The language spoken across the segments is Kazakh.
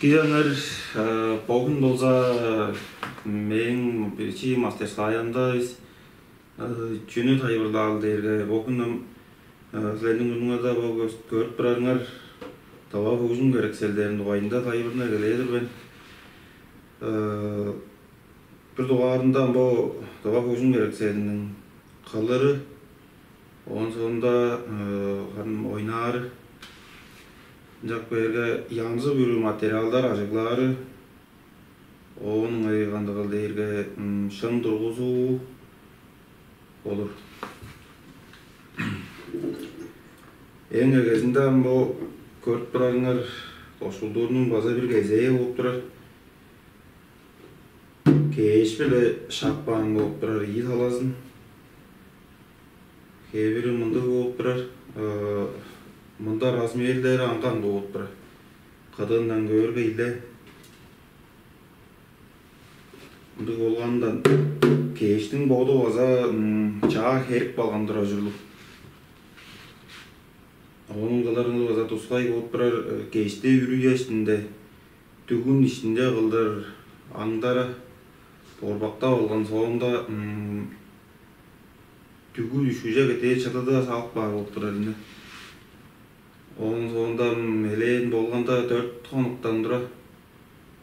Күйеңір богын болса мен бірінші мастер сайындайыз жөні тайбырдал дейірге богыным сілердің ұныңада бұл көріп бірарыңар тава көзін керекселдерін дұғайында тайбырына келедір бен бір дұғарында бұл тава көзін керекселінің қалыры оның соңында ойнары жақ берге янзы бүрі материалдар ажыглары оның айғанды қылды ерге шын тұрғызу olur. Ең әгезінде бұл көріп тұрарыңар қосылдырының база бір кезеге болып тұрар. Кеш білі шаппаң болып тұрар үй таласын. Кейбірі мұнды болып тұрар. Мұнда размерлері аңған болып тұрар. Қадыңнан көргі үйлі. Мұнды болғандан кештің боды база жаға керік балғандыра жүрлік. Оның қаларыңды база тұсқай болып тұрар. Кеште үрі ешінде, түгін ішінде қылдар аңдары торбақта болған соңында түгіл үшіже кете чатыда салып бар болып тұрар. Оның соңында мелен болғанда 4 қонықтан тұра.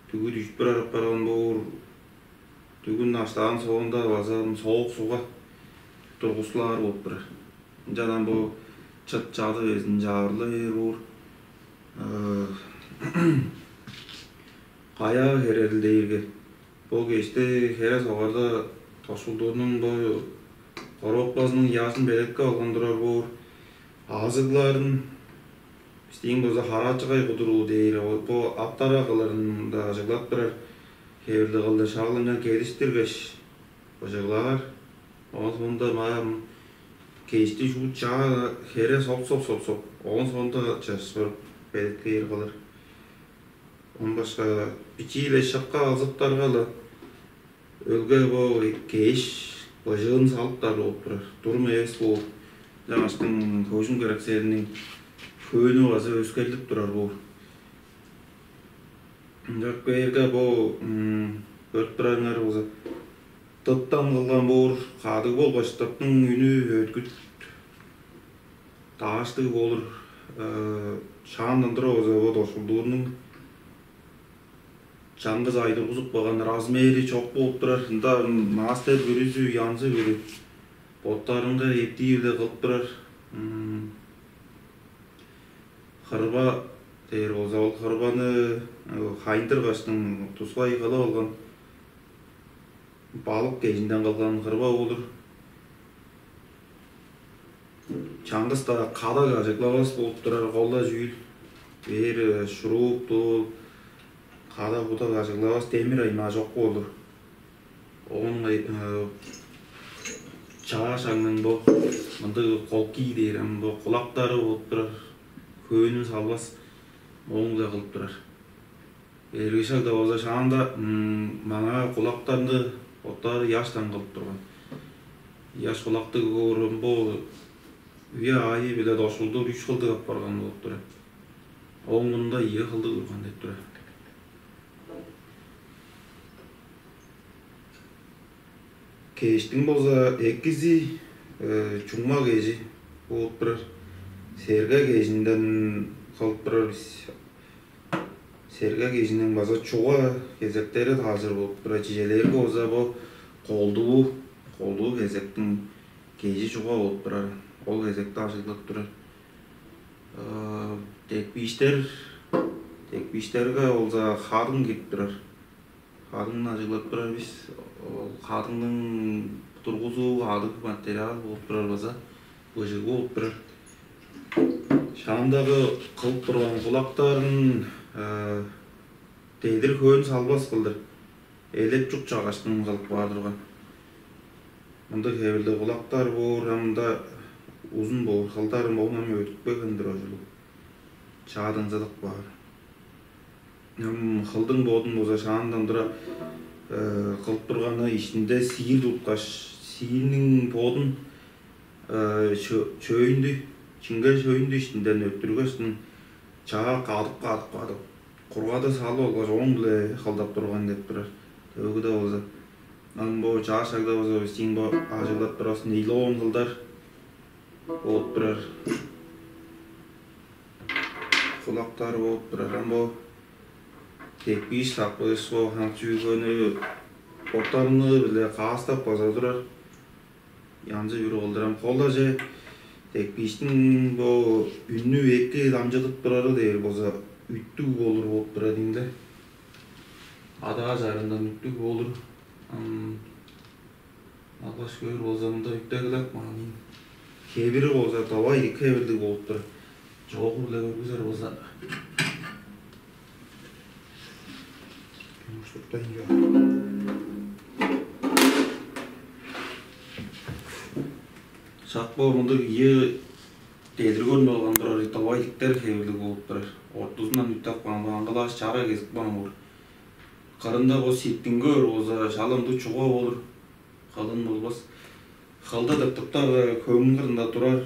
Түгіл үшіп бір арап барған бұл түгін аштаған соңында базан соғық суға тұрғысылар болып тұрар. Жадан бұл чат жады безін жағырлы бұр. Қая керелі дейірге. Бұл кеште кере соғарда тошылдырының бұл қораппазының ясын белекке алған тұрар бұр. Азыгларын Стейін бұза қарачығай құдыру дейір. Бұл аттара қыларын да ажыглап тұрар. Кевілді қылды шағылыңа келістіргеш бұжығылар. Оған соңында мағам кейсті жүгіт жаға кере соп. Оған соңында жасыр бәдетке ер қалар. Оның башқа пичиле шаққа азыптар қалы. Өлге бұл кейш бұжығын салыптар болып тұрар. Тұрмы ес бұл жаңаштың көшін керекселінің көйіні базы өскелдіп тұрар бұл. Жақ бәйірге бұл өрт тұрарыңар болса. Тұттан қылған бұл қадығы бол баштаптың үні өткіт. Тағаштығы болыр. Шағандан тұра болса бұл дошылдығының. Жаңғыз айды бұзып болған размері чоқ болып тұрар. Мастер бүрізі, янзы бүрі. Боттарыңға ептейілді қылып тұрар. Қырба дейір болса, ол қырбаны қайындыр қаштың тұсқай қала олған балық кезінден қалған қырба olur. Чаңғыста қада кажыклабас болуп турар, колда жүйүл. Бери шурупту қада буда кажыклабас, темир айма жок болdur. Onun çağaşağının bu mındı kol kiydirim, bu kulakları olup durar, köyünün salbas, onu da kılıp durar. Ergişak da olsa şağında bana kulaklarını otları yaştan kılıp durgan. Yaş kulakты görüm bu üye ayı bile doşuldu, 3 kıldı kap bargan olup durar. Oğunda iyi kıldı durgan dep durar. Keştin bolsa ekizi çuңma keji болуп турар. Серга кежинден кылып турарбыз. Серга кежинин база чуга кезектери таазыр болуп турат. Жижелери болса бу колдуу кезектин кежи чуга болуп турар. Ол кезекте ажыгылып турар. Текбиштерге болса хадың кирип турар. Хадыңын ажыгылып турарбыз. Хадыңдын тургузуу адык материал болуп турар база. Быжыгы болуп турар. Шамдагы кылып турган кулактарын тедир көөн салбас кылдыр. Элеп чук чагачтын кылып бар турган. Мында кебилде кулактар бор, мында узун бор, кылдарын болмам өтүкпөгөндүр ошол. Чаадыңжылык бар. Кылдың бодун болса шаандан тура кылып турганы ичинде сийир туткаш, сийирдин бодун чөйүндү, чиңге чөйүндү ичинден өттүргөстүн чаа кадып кургады салып алгаш оң эле калдап турган деп турар. Төгүдө болсо бу чаашагда болсо биздин бу ажыгылап турабыз, нейлон кылдар болуп турар. Кулактары болуп турар. Бу текбиш сакпыз, бу жүйгөнү оттарыны биле каастап баса турар. Янжы бир колдурам. Колда же текбиштин бу үннү эки дамжытып турары дер болсо үттүк болур болуп турат инде. Адага жарындан үттүк болур. Албаш көр болсо мында үттөгүлөк мани. Кебири болсо табай кебирдик болуп турат. Жогу эле көргүзөр болсо. Шакпо мында ие тедиргөн болгон турар, табайдиктер кебилдик болуп турар. Ортосунан үттөп калган аңгылаш чара кесип бар. Кырында бу ситтингөр болсо шалымды чуга болур. Калын болбас. Калда деп топтогу көмүн кырында турар.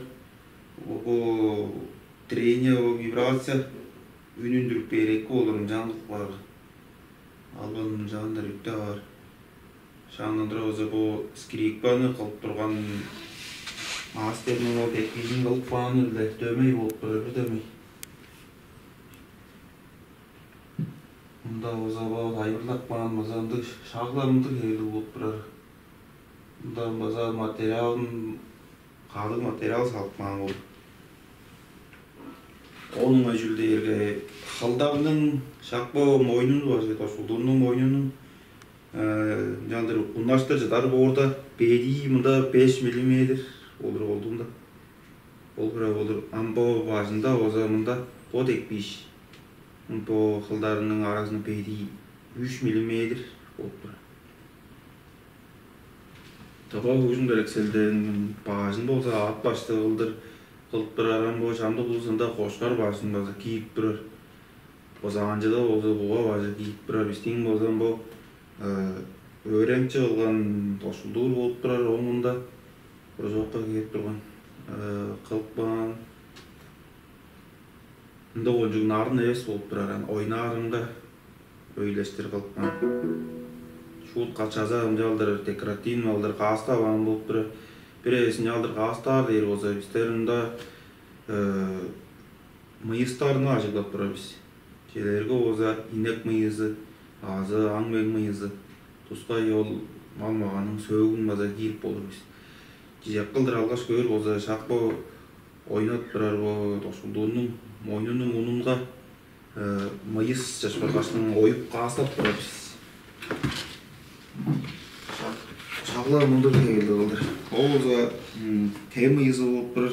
Бу трение, вибрация үнүндүрүп берек болур, жаңдык бар. Албанын жанында үттө бар. Шаандан тура болсо бу скрипканы кылып турган мастердин о текбишин кылып бааны эле дөмөй болуп турар, дөмөй. Мында болсо бу айбырлап баан базанды шагыларымды кебилди болуп турар. Мында база материалын кадык материал салып баан болуп. Onun öjülde kaldağının şakbo moynunu var, toşulduğunun moynunun jandır unlaştırıcılar bu orada bedi mında 5 mm olur olduğunda olur olur ambo başında o zamanda o tekbiş bu kıldarının arasında bedi 3 mm olur. Tabi uzun gerekselden başında olsa at başta kıldır. Kılıp durarım bu şamda bulsunda koşkar başında olsa kiyip durur. Olsa anjada olsa buğa başı kiyip durur. Bizden bolsan bu öğrenci olgan toşulduğu olup durar. Onunda bir jokka kiyip durgan. Kılıp bağın. Bunda oyuncuk narın eves olup durar. Oynarında öyleştir kılıp bağın. Şut kaçaza jaldır, dekorativ aldır, kasta bağın olup durar. Biresin aldır kastar der olsa bizlerinde mıyızlarını açıklap turabız. Jelerge olsa inek mıyızı, azı, aң mıyızı, tuska yol almağanın söğün baza girip olur biz. Jijak kıldır algaç kör olsa şakbo oynat durar bu toşulduğunun moynunun ununga mıyız jaşbargaçtın oyup kastap turabız. Şaklar mındır kegildi kıldır. O olsa tem mıyızı olup durur.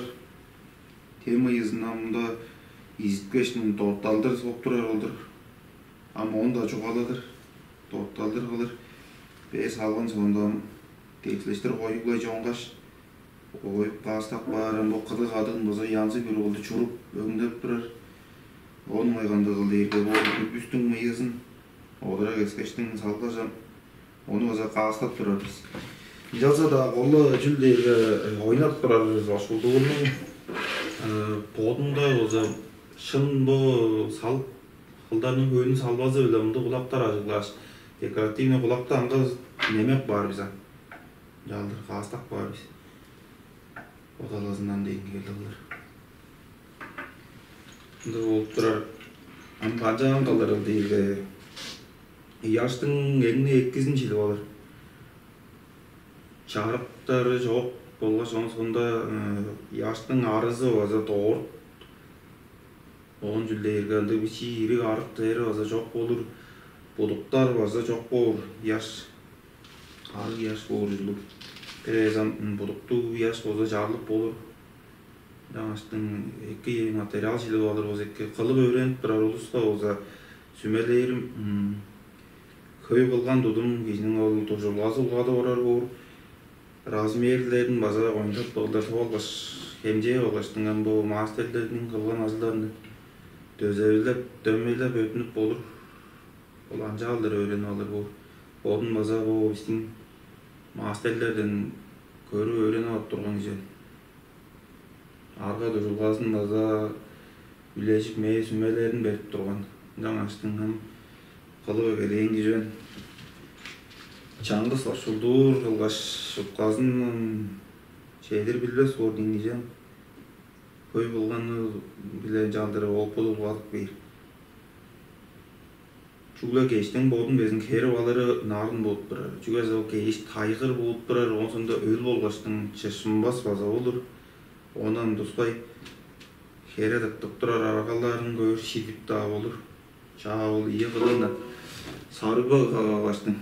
тема ызынамында изиткештин тотталдыр соп турар болдур. Ама онда жогаладыр. Тотталдыр кылыр. Бес алган сонда текслештер коюлай жоңгаш. Коюп бастап баарын бу кыды кадыгын болсо янсы бир болду чуруп өңдөп турар. Onun ayğanda kıldı erkek oldu üstün mıyızın odura keskeçtin salgacam onu oza kağıstap durarız. Жалса да колу жүлдерге ойнап турарбыз ошолдугунун бодунда болсо шын бу салып кылдардын көбүнүн салбазы эле мындай кулактар ажыглаш декоративный кулакта анда немек бар биз жалдыр каастак бар биз одалазынан дейин келдилер. Мындай болуп турар. Анбажан калыр дейли. Яштын эңне 2-жили болор. Чарыктары жок болгошон сонда яштын арызы болсо тоор. Он жүлдөргөндө бичири арыктары болсо жок болур. Будуктар болсо жок болур. Яш ары яш болур жылып. Перезам будуктуу яш болсо жарылып болур. Жаңаштын эки материал жили болор болсо эки кылып өйрөнүп турар улуста болсо сүмелерим көй кылган дудум кийинин ол тожулгазы улгада барар болур. Размерлерин базара коюнчат болгондор болбош хемже болгоштуган бу мастерлердин кылган азылдарын төзөбүлөп дөмөйлөп өтүнүп болур. Ол анжалдыр өйрөнүп алыр бу. Бодун база бу биздин мастерлерден көрүп өйрөнүп алып турган жөн. Арга дужулгасын база билешип мээ сүмелерин берип турган. Жаңаштын кылып келейинги жөн. Чаңгыс ошолдур кылгаш шутказын чедир билбес ординги жөн. Көй болгону биле жалдыры опулуп калып бир. Чугла кештен бодун безин керип алыры нарын болуп турар. Чугаза кеш тайгыр болуп турар, онсонда өл болгоштун чышынбас база болур. Ondan dostay kere tıktık turar arakalарын көөр şidip daha olur. Çağa ol iyi kılığında sarıba kağalaştın.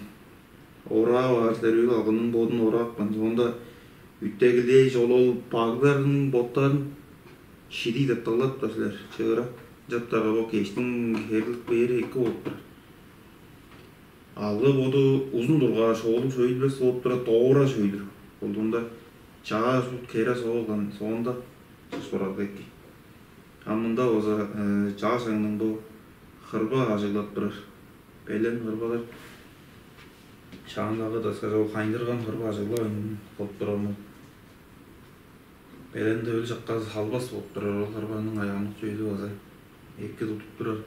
Orağı var derüyle algının bodun orağı ban. Sonda üttegiley jol ol bağların botların şidi de talat taslar. Çığıra jattara o keştin kerlik beri eki olup turar. Algı bodu uzun durga şoğulu söylebes olup turar doğra söylür. Olduğunda Çağa kere soğugan sonunda sorardı ki. Amında oza çağa sayının bu hırba acılat durur. Belen hırbalar çağındağı da sıra kayındırgan hırba acıla olup durur mu? Belen de öyle jakka salbas olup durur. O hırbanın ayağını söylü oza eki tutup durur.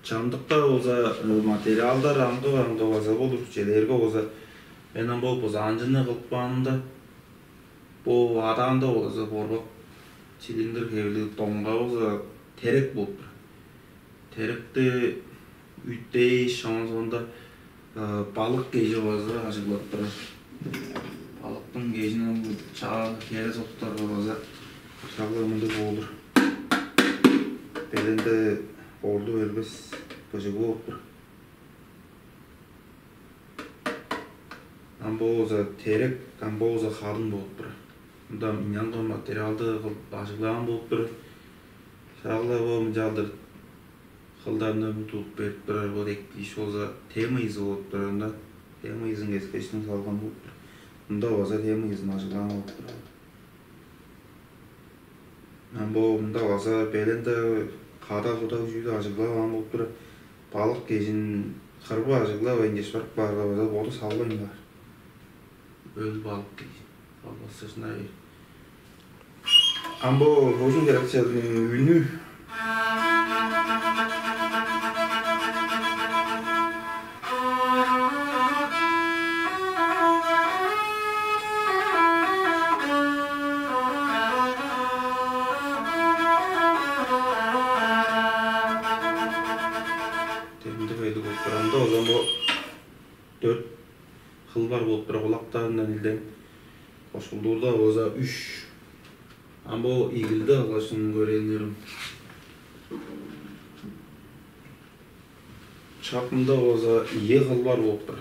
Çamdıkta oza materiallar аңды oza olur. Çelerge oza Менен бул анжыны кылып баанында бул адаанда болсо борбок цилиндр кебили тоңга болсо терек болуп турат. Теректи үттей шансонда балык кежи болсо ажыглап турат. Балыктын кежинен чаа кере соктор болсо шагылымды болур. Белинде орду бербес божо болуп турат. Амбооза терек, амбооза харын болуп турат. Мында минанган материалды кылып ажыглаган болуп турат. Шагыла бу жалдыр кылдарын тутуп берип турар. Бул эки иш болсо тема изы болуп турат. Мында тема изин кескечтен салган болуп турат. Мында болсо тема изин ажыглаган болуп турат. Мында болсо белинде када куда жүйдө ажыглаган болуп турат. Балык кежин кырба ажыглап эндеш барга болсо боду салбайм бар. Öl balık değil. Allah sırtına yer. Ama bu hocam gerekçe ünlü. Temde böyle kurtaranda o zaman bu 4 Kılbar bolup turar kulaklarından ilden koşulduğunda oza 3. Ama bu ilgilde alışını görebilirim. Çapında oza iyi kılbar bolup turar.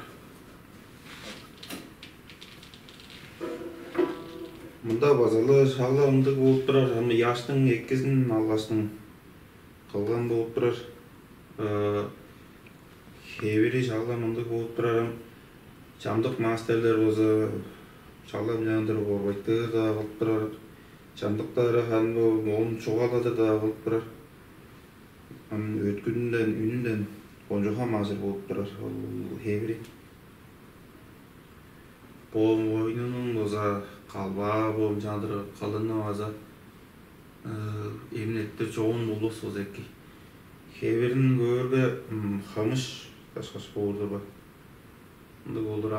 Мында базалы шагла мындык болуп турар. Аны яштын эккизин алгаштын кылган болуп турар. Кээ-бири шагла мындык болуп турар. Чамдык мастерлер болсо шагла менен орбойтуур да кылып турар. Чамдыктары onu чугалады да кылып турар. Анын өткүнүндөн, үнүндөн конжугам азыр болуп турар. Кээ-бири бойнунун болсо калба болуп жандыр калыны аза эмнеттер чоң болбос болсо эки. Кээ-биринин көбүргө камыш ташкаш болурду бар. Мындык болур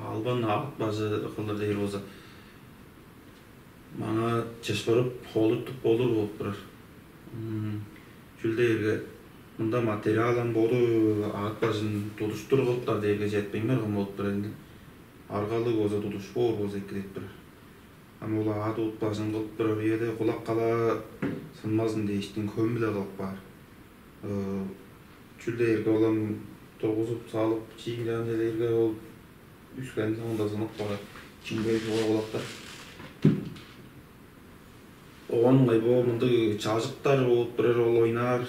албан ат бажы кылыр дейр болсо. Мага чышпырып колуттук болуп турар. Жүлдерге мында материалын болу ат бажын тутуштур кылыптар дерге жетпейм бар болуп турар энди. Аргалы болсо тутушпоор болсо эки деп турар. Аны ула ат бажын кылып турар. Эде кулак кала сынмасын дейиштин көмү эле кылып бар. Жүлдерге улам тургузуп салып чийген элерге ол үскөндө онда сынып калат. Чиңбей кулактар. Оңгай мындай чажыктар болуп турар, ол ойнар.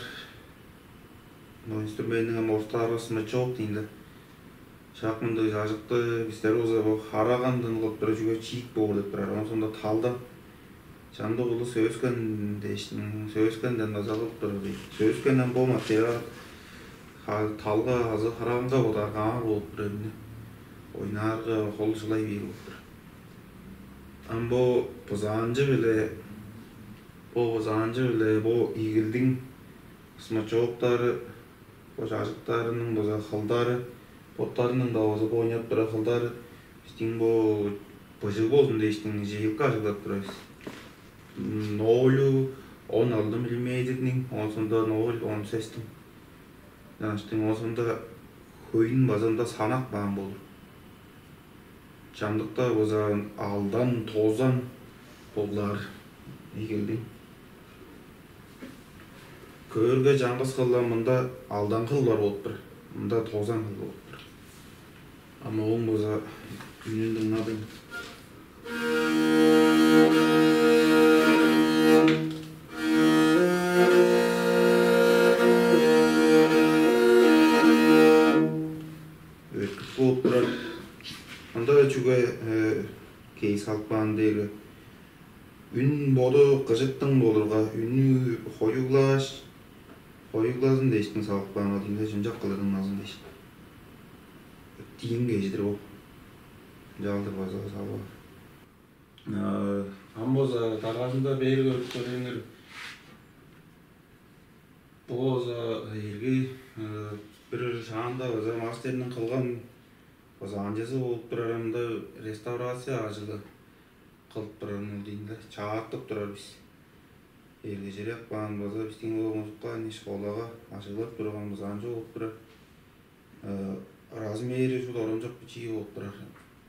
Инструментин ортогы смычок дейинде. Шак мындай чажыкты биздер болсо харагандын кылып турар, жүгө чийик болуп деп турар. Ошондо талдан чамды улу сөзгөн дейиштин, сөзгөндөн тазалып турар дейт. Сөзгөндөн бул материал талга азыр хараганга бодар болуп турар. Ойнарга колушулай бий болуп турар. Бу бузанжы беле бу игилдин смычоктары, чажыктарынын болсо кылдары, боттарынын да болсо ойноп турар кылдары. Биздин бу быжык болсун дейиштин жыйылка ажыктап турабыз. 0,16 мм, ошондо 0,16 Жаныштың осында көйін базында санақ бағын болыр. Чамдықта болса алдан, тозан болар егелден. Көрге жаңғыз қылдан мұнда алдан қыл бар болып тұр. Мұнда тозан қыл болып тұр. Ама оң болса үніндің надың. Кейс алпан дейли үн боду кыжыктың болурга үнү коюгласын дейиштин салпан дейинде жымжак кылырдын назын дейишти. Тийин кейжидир бол. Жалдыр базага салып. Амбоза таргасында бери көрүп көрөңөр. Боза элги бир шаанда база мастердин кылган база анжасы болуп турар, анда реставрация ажылы кылып турар дейинде. Чааттып турар биз. Элге жерек баан база биздин музыкка школага ажылып турган база анжа болуп турар. Размери ушул оронжок бичиги болуп турар.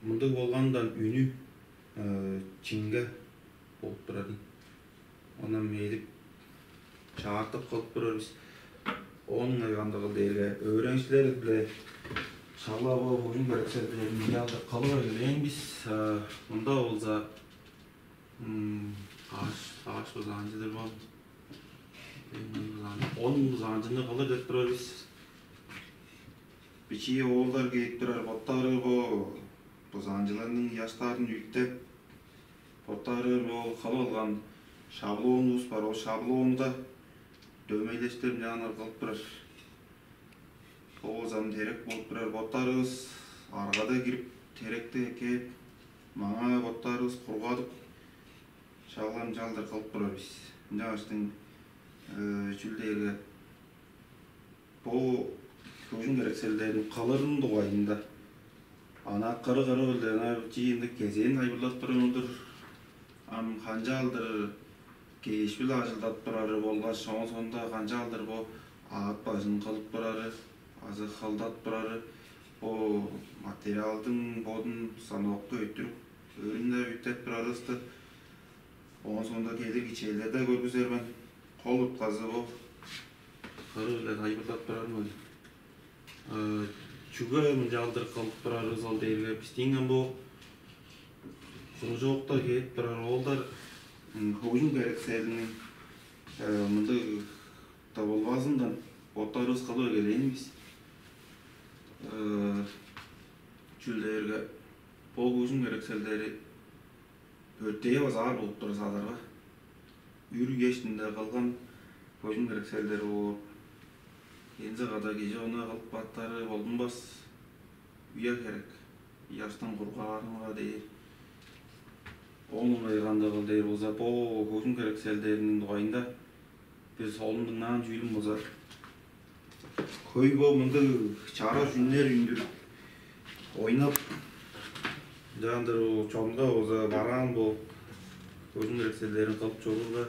Мындык болгондон үнү чиңге болуп турар. Анан мейлип чааттып кылып турар биз. Onun ayağında değerli öğrenciler bile şalla bu bugün gerekçelerini yazdı kalıverleyin biz bunda olsa ağaç uzancıdır bu. Onun uzancını kalır deyip durar biz. Biçiye oğullar geyip durar, botları bu uzancılarının yaşlarını yüktep botları bu kalı olgan şablonumuz var, o şablonda dövmeleştirip yanır kılıp durar. Oğuzam terek bulup durar, botlarız argada girip terekte ekep manga botlarız kurgadıp şağlam jaldır kılıp durar biz. Жаңаштың жүлдегі бұл көзін керекселердің қалырын дұғайында ана қыры-қыры білдеріне жиынды кезен айбырлап тұрыңылдыр ам қанжалдыр кейшпіл ажылдап тұрары болға сонда қанжалдыр бұл ағат бажын қылып тұрары азы қылдап тұрары бұл материалдың бодын саноқты өттіріп өрінді өттеп тұрарысты Ondan sonra gelir içerilerde görgüzler ben kol utqazı bu kırılar ayıbırlap durarım öyle. Çünkü mınjaldır kılıp durarız ol deyirler. Biz deyinген bu жылжоокта келип турар оолдар көзүн керекселинин мындай да болбасындан отторубуз кылып келенбиз. Чүлдерге бул көзүн керекселдери өтө базар болуп тура садарга. Үр кештинде калган көзүн керекселдери болуп, энзе када кежоона кылып баттары болдунбас. Уя керек. Яштан кургарынга дейир. Onun кандай кыл дейир болсо, бул көзүн керекселдеринин дугайында бир солундуңан жүйүлүм болсо, көйгө мындай чара жүннөр үндүрүп ойнап жандыр чонго болсо бараан болуп көзүн керекселдерин кылып чогууга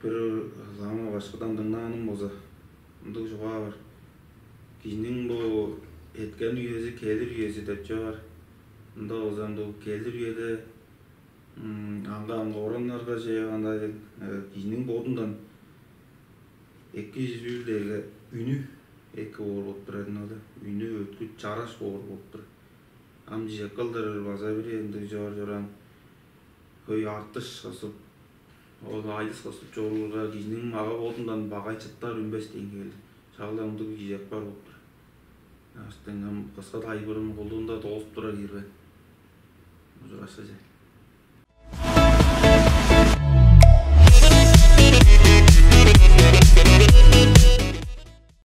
бир заңы башкадан дыңнаганым болсо мындай жуга бар. Кишинин бул эткен үйөсү келир үйөсү деп же бар. Мында болсо мындай келир үйөдө анга ороннорго же андай кишинин бодундан эки жүздүүлдөгү үнү эки оор болуп турат да. Үнү өткүч чараш оор болуп турат. Ам жекалдыр база бир мындай жоран көй артыш кысып, ол айдыс кысып чогууга кишинин ага бодундан багайчыктар үнбөс деңгээлде. Чагыла мындай жек бар болуп турат. Астыңан кыска тайбырын колдугунда толуп тура кирбен. Ужурашса же.